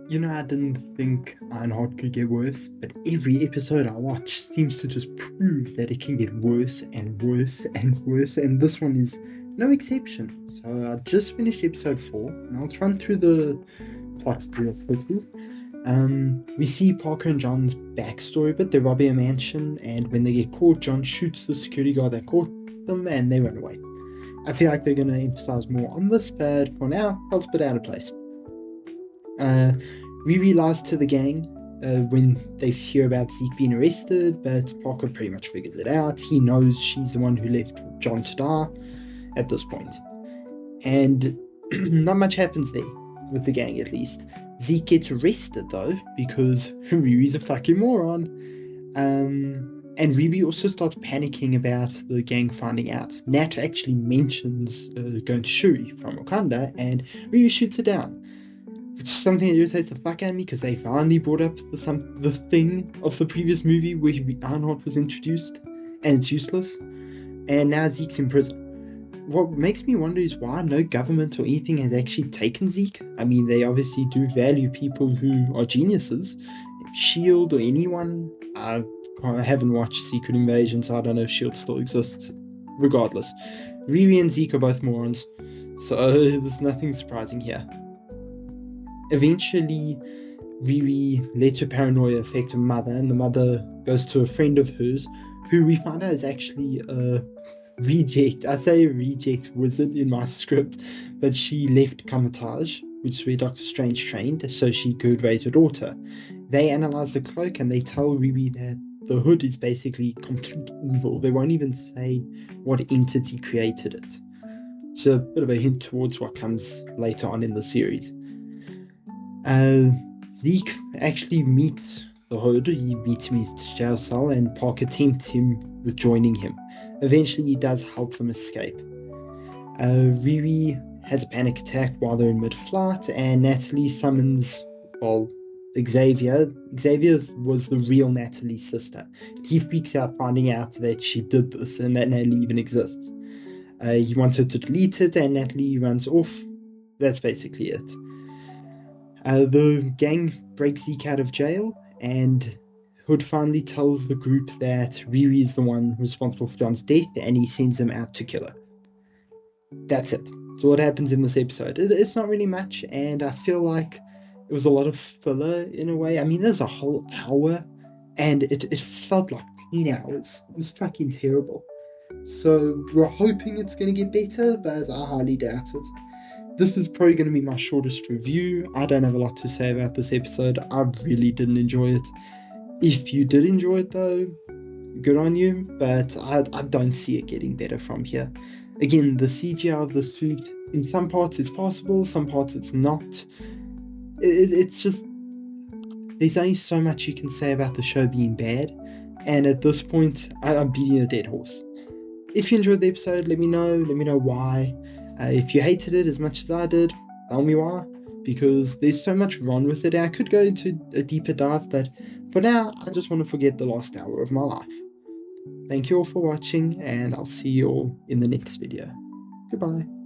I didn't think Ironheart could get worse, but every episode I watch seems to just prove that it can get worse and worse and worse, and this one is no exception. So I just finished episode 4. Now let's run through the plot real quickly. We see Parker and John's backstory, but they're robbing a mansion, and when they get caught, John shoots the security guard that caught them, and they run away. I feel like they're going to emphasize more on this, but for now, felt a bit out of place. Uh, Riri lies to the gang when they hear about Zeke being arrested, but Parker pretty much figures it out. He knows she's the one who left John to die at this point. And not much happens there, with the gang at least. Zeke gets arrested though, because Riri's a fucking moron. And Riri also starts panicking about the gang finding out. Nat actually mentions going to Shuri from Wakanda, and Riri shoots it down. Which is something that irritates the fuck out of me, because they finally brought up the thing of the previous movie where Ironheart was introduced, and it's useless. And now Zeke's in prison. What makes me wonder is why no government or anything has actually taken Zeke. I mean, they obviously do value people who are geniuses. Shield or anyone. I haven't watched Secret Invasion, so I don't know if Shield still exists. Regardless, Riri and Zeke are both morons, so there's nothing surprising here. Eventually, Riri lets her paranoia affect her mother, and the mother goes to a friend of hers, who we find out is actually a reject. I say reject wizard in my script, but she left Kamatage, which is where Doctor Strange trained, so she could raise her daughter. They analyze the cloak and they tell Riri that the hood is basically complete evil. They won't even say what entity created it. So a bit of a hint towards what comes later on in the series. Zeke actually meets the Hood. He meets him in his jail cell, and Parker tempts him with joining him. Eventually, he does help them escape. Riri has a panic attack while they're in mid-flight, and Natalie summons, Xavier. Xavier was the real Natalie's sister. He freaks out finding out that she did this and that Natalie even exists. He wants her to delete it, and Natalie runs off. That's basically it. The gang breaks Zeke out of jail, and Hood finally tells the group that Riri is the one responsible for John's death, and he sends them out to kill her. That's it. So what happens in this episode? It's not really much, and I feel like it was a lot of filler in a way. I mean, there's a whole hour, and it felt like 10 hours. It was fucking terrible. So we're hoping it's going to get better, but I highly doubt it. This is probably going to be my shortest review. I don't have a lot to say about this episode. I really didn't enjoy it. If you did enjoy it though, good on you, but I don't see it getting better from here. Again, the CGI of the suit, in some parts it's possible, some parts it's not. It's just, there's only so much you can say about the show being bad, and at this point, I'm beating a dead horse. If you enjoyed the episode, let me know why. If you hated it as much as I did, tell me why, because there's so much wrong with it. I could go into a deeper dive, but for now, I just want to forget the last hour of my life. Thank you all for watching, and I'll see you all in the next video. Goodbye.